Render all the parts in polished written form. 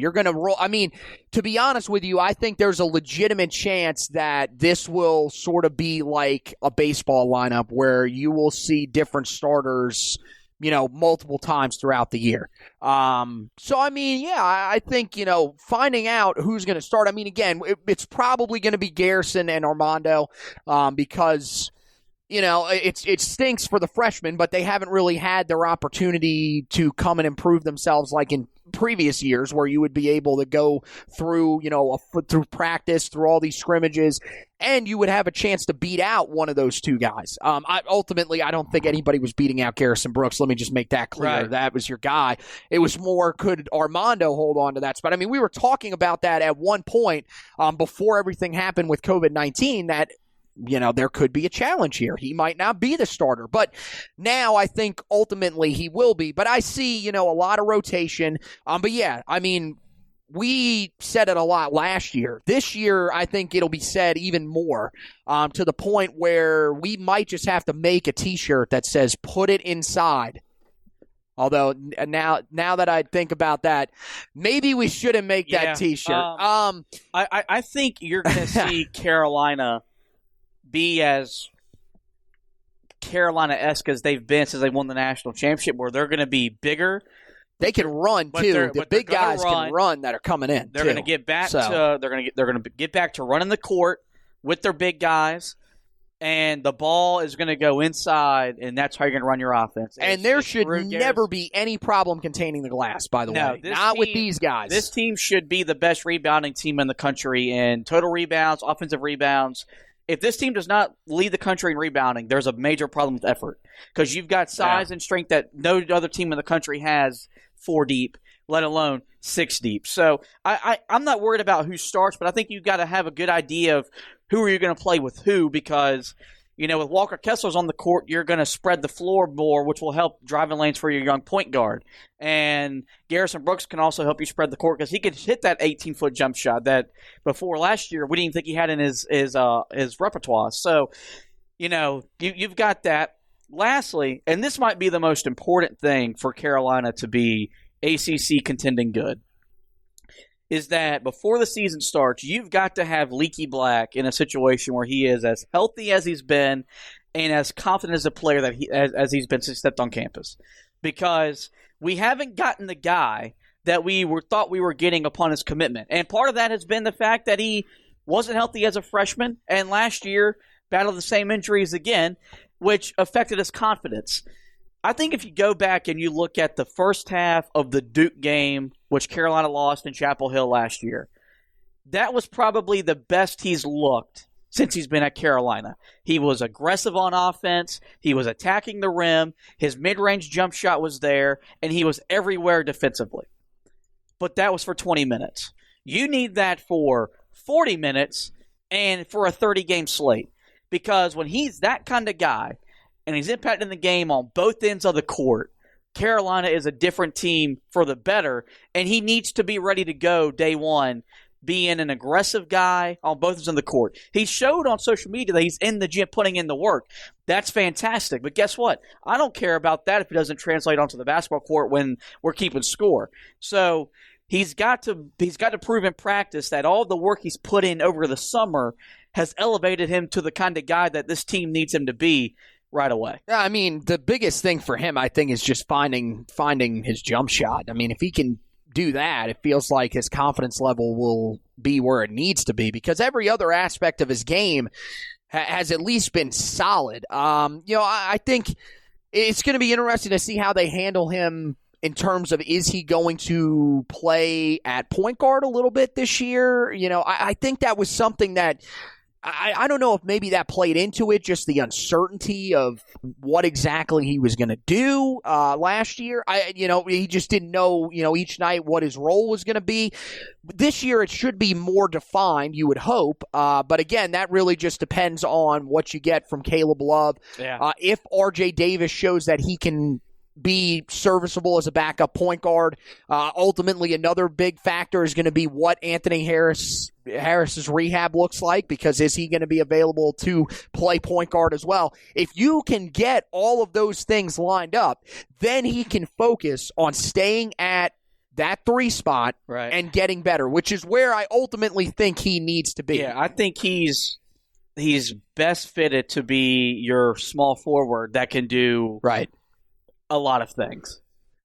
You're going to roll. I mean, to be honest with you, I think there's a legitimate chance that this will sort of be like a baseball lineup where you will see different starters, multiple times throughout the year. So, I mean, yeah, I think, finding out who's going to start. I mean, again, it's probably going to be Garrison and Armando because it stinks for the freshmen, but they haven't really had their opportunity to come and improve themselves like in previous years where you would be able to go through, through practice, through all these scrimmages, and you would have a chance to beat out one of those two guys. I don't think anybody was beating out Garrison Brooks. Let me just make that clear. Right. That was your guy. It was more, could Armando hold on to that spot? I mean, we were talking about that at one point before everything happened with COVID-19 that there could be a challenge here. He might not be the starter, but now I think ultimately he will be. But I see, a lot of rotation. But yeah, I mean, we said it a lot last year. This year, I think it'll be said even more to the point where we might just have to make a T-shirt that says, "Put it inside." Although now that I think about that, maybe we shouldn't make that T-shirt. I think you're going to see Carolina be as Carolina-esque as they've been since they won the national championship, where they're going to be bigger. They can run too. The big guys can run that are coming in. They're going to get back to they're going to get back to running the court with their big guys, and the ball is going to go inside, and that's how you're going to run your offense. And there should never be any problem containing the glass. By the way, not with these guys. This team should be the best rebounding team in the country in total rebounds, offensive rebounds. If this team does not lead the country in rebounding, there's a major problem with effort because you've got size and strength that no other team in the country has 4 deep, let alone 6 deep. So I'm not worried about who starts, but I think you've got to have a good idea of who are you going to play with who because, with Walker Kessler's on the court, you're going to spread the floor more, which will help driving lanes for your young point guard. And Garrison Brooks can also help you spread the court because he could hit that 18-foot jump shot that before last year we didn't even think he had in his repertoire. So, you've got that. Lastly, and this might be the most important thing for Carolina to be ACC contending good, is that before the season starts, you've got to have Leaky Black in a situation where he is as healthy as he's been and as confident as a player as he's been since he stepped on campus. Because we haven't gotten the guy that thought we were getting upon his commitment. And part of that has been the fact that he wasn't healthy as a freshman, and last year battled the same injuries again, which affected his confidence. I think if you go back and you look at the first half of the Duke game, which Carolina lost in Chapel Hill last year, that was probably the best he's looked since he's been at Carolina. He was aggressive on offense. He was attacking the rim. His mid-range jump shot was there, and he was everywhere defensively. But that was for 20 minutes. You need that for 40 minutes and for a 30-game slate. Because when he's that kind of guy, and he's impacting the game on both ends of the court, Carolina is a different team for the better, and he needs to be ready to go day one, being an aggressive guy on both ends of the court. He showed on social media that he's in the gym putting in the work. That's fantastic. But guess what? I don't care about that if it doesn't translate onto the basketball court when we're keeping score. So he's got to prove in practice that all the work he's put in over the summer has elevated him to the kind of guy that this team needs him to be right away. Yeah, I mean, the biggest thing for him, I think, is just finding his jump shot. I mean, if he can do that, it feels like his confidence level will be where it needs to be because every other aspect of his game has at least been solid. I think it's going to be interesting to see how they handle him in terms of is he going to play at point guard a little bit this year? I think that was something that I don't know if maybe that played into it, just the uncertainty of what exactly he was going to do last year. He just didn't know, each night what his role was going to be. This year it should be more defined, you would hope. But again, that really just depends on what you get from Caleb Love. Yeah. If RJ Davis shows that he can be serviceable as a backup point guard. Ultimately, another big factor is going to be what Anthony Harris's rehab looks like, because is he going to be available to play point guard as well? If you can get all of those things lined up, then he can focus on staying at that 3 spot and getting better, which is where I ultimately think he needs to be. Yeah, I think he's best fitted to be your small forward that can do a lot of things.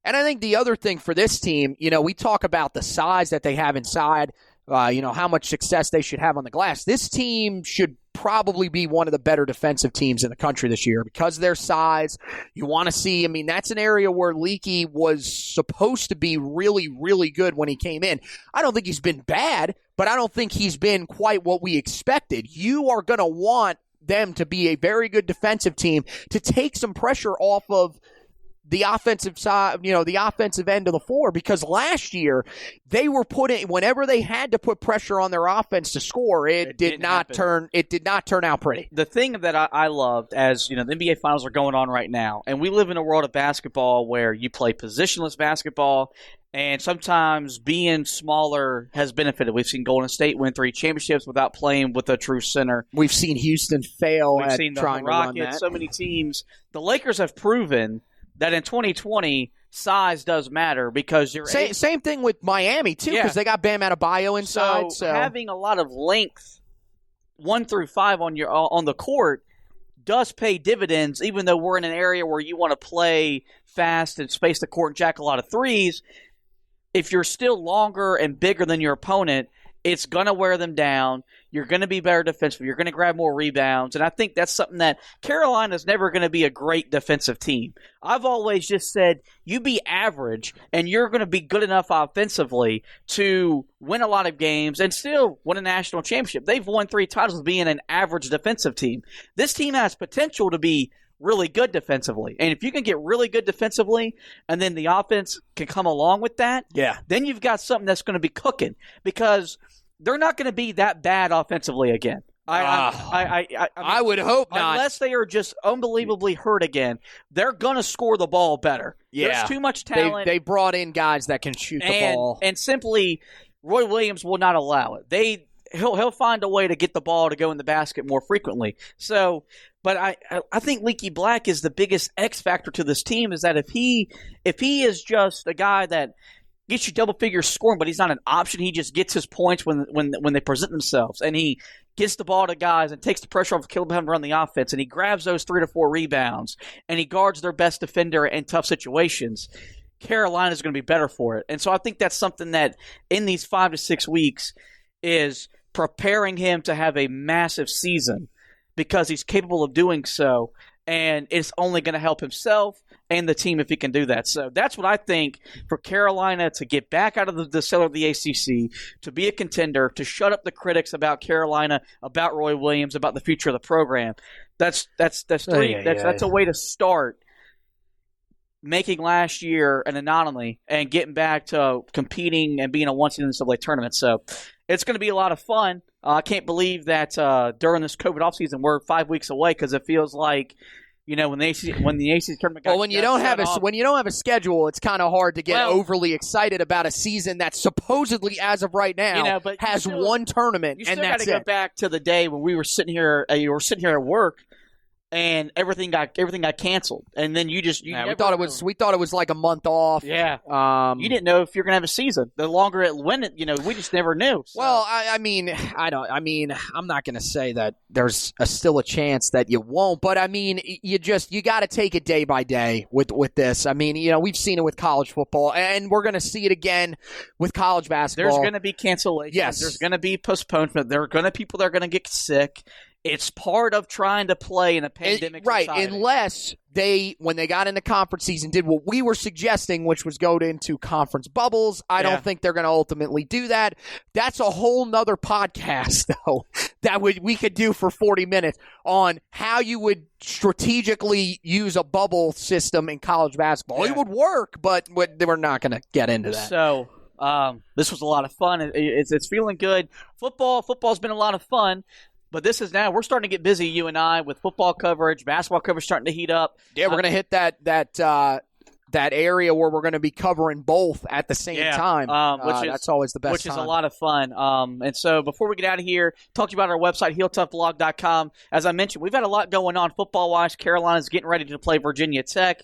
And I think the other thing for this team, we talk about the size that they have inside, how much success they should have on the glass. This team should probably be one of the better defensive teams in the country this year because of their size. You want to see, that's an area where Leakey was supposed to be really, really good when he came in. I don't think he's been bad, but I don't think he's been quite what we expected. You are going to want them to be a very good defensive team to take some pressure off of the offensive side, the offensive end of the floor, because last year they were whenever they had to put pressure on their offense to score, it did not turn out pretty. The thing that I loved, as the NBA finals are going on right now, and we live in a world of basketball where you play positionless basketball, and sometimes being smaller has benefited. We've seen Golden State win 3 championships without playing with a true center. We've seen Houston fail at trying to run that. We've seen the Rockets, so many teams. The Lakers have proven that in 2020, size does matter because you're same thing with Miami too, because they got Bam Adebayo inside. So having a lot of length, 1 through 5 on the court, does pay dividends. Even though we're in an area where you want to play fast and space the court and jack a lot of threes, if you're still longer and bigger than your opponent, it's going to wear them down. You're going to be better defensively. You're going to grab more rebounds. And I think that's something that Carolina's never going to be a great defensive team. I've always just said, you be average, and you're going to be good enough offensively to win a lot of games and still win a national championship. They've won 3 titles being an average defensive team. This team has potential to be really good defensively. And if you can get really good defensively and then the offense can come along with that, then you've got something that's going to be cooking, because they're not going to be that bad offensively again. I would hope not. Unless they are just unbelievably hurt again, they're going to score the ball better. Yeah. There's too much talent. They brought in guys that can shoot the ball. And simply, Roy Williams will not allow it. He'll find a way to get the ball to go in the basket more frequently. So, but I think Leaky Black is the biggest X factor to this team, is that if he is just a guy that gets you double figure scoring, but he's not an option. He just gets his points when they present themselves, and he gets the ball to guys and takes the pressure off Caleb Ham to run the offense, and he grabs those 3 to 4 rebounds, and he guards their best defender in tough situations. Carolina is going to be better for it. And so I think that's something that in these 5 to 6 weeks is preparing him to have a massive season, because he's capable of doing so, and it's only going to help himself and the team if he can do that. So that's what I think for Carolina to get back out of the cellar of the ACC, to be a contender, to shut up the critics about Carolina, about Roy Williams, about the future of the program. That's a way to start making last year an anomaly and getting back to competing and being a once-in the NCAA tournament. So it's going to be a lot of fun. I can't believe that during this COVID offseason we're 5 weeks away, because it feels like, when the ACC tournament got when you don't have a schedule, it's kind of hard to get overly excited about a season that supposedly, as of right now, has one tournament, and that's it. You still got to go back to the day when we were sitting here. You were sitting here at work, and everything got canceled, and then we thought it was like a month off. Yeah, you didn't know if you're gonna have a season. The longer it went, we just never knew. So. Well, I'm not gonna say that there's still a chance that you won't, but you got to take it day by day with this. We've seen it with college football, and we're gonna see it again with college basketball. There's gonna be cancellations. Yes, there's gonna be postponement. There are gonna people that are gonna get sick. It's part of trying to play in a pandemic society. Right, unless when they got into conference season, did what we were suggesting, which was go into conference bubbles. I don't think they're going to ultimately do that. That's a whole nother podcast, though, that we could do for 40 minutes on how you would strategically use a bubble system in college basketball. It would work, but we're not going to get into that. So this was a lot of fun. It's feeling good. Football's been a lot of fun. But we're starting to get busy, you and I, with football coverage, basketball coverage starting to heat up. Yeah, we're going to hit that that area where we're going to be covering both at the same time. That's always the best which time. Is a lot of fun. And so before we get out of here, talk to you about our website, HeelToughBlog.com. As I mentioned, we've had a lot going on football-wise. Carolina's getting ready to play Virginia Tech.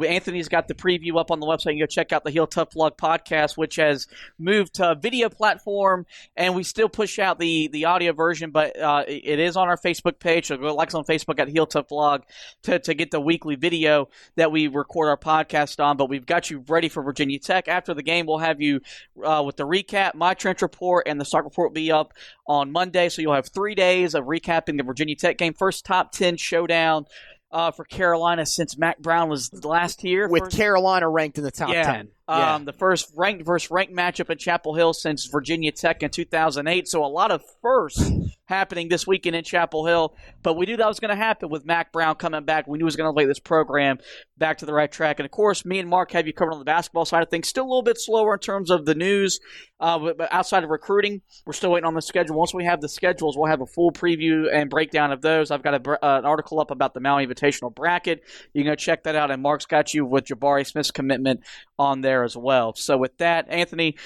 Anthony's got the preview up on the website. You can go check out the Heel Tough Blog podcast, which has moved to a video platform, and we still push out the audio version, but it is on our Facebook page. So go like us on Facebook at Heel Tough Blog to get the weekly video that we record our podcast on. But we've got you ready for Virginia Tech. After the game, we'll have you with the recap, my trench report, and the stock report will be up on Monday. So you'll have 3 days of recapping the Virginia Tech game. First top 10 showdown for Carolina since Mac Brown was last here. With Carolina ranked in the top 10. The first ranked matchup in Chapel Hill since Virginia Tech in 2008. So a lot of firsts happening this weekend in Chapel Hill. But we knew that was going to happen with Mac Brown coming back. We knew he was going to lay this program back to the right track. And, of course, me and Mark have you covered on the basketball side of things. Still a little bit slower in terms of the news. But outside of recruiting, we're still waiting on the schedule. Once we have the schedules, we'll have a full preview and breakdown of those. I've got an article up about the Maui Invitational bracket. You can go check that out. And Mark's got you with Jabari Smith's commitment on there as well. So with that, Anthony,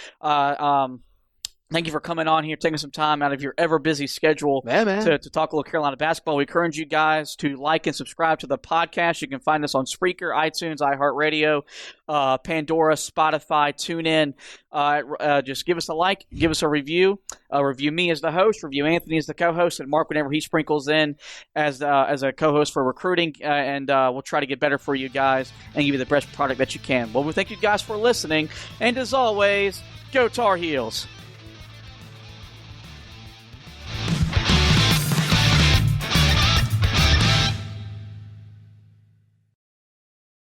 thank you for coming on here, taking some time out of your ever-busy schedule to talk a little Carolina basketball. We encourage you guys to like and subscribe to the podcast. You can find us on Spreaker, iTunes, iHeartRadio, Pandora, Spotify, TuneIn. Just give us a like, give us a review. Review me as the host, review Anthony as the co-host, and Mark whenever he sprinkles in as a co-host for recruiting. And we'll try to get better for you guys and give you the best product that you can. Well, we thank you guys for listening. And as always, go Tar Heels.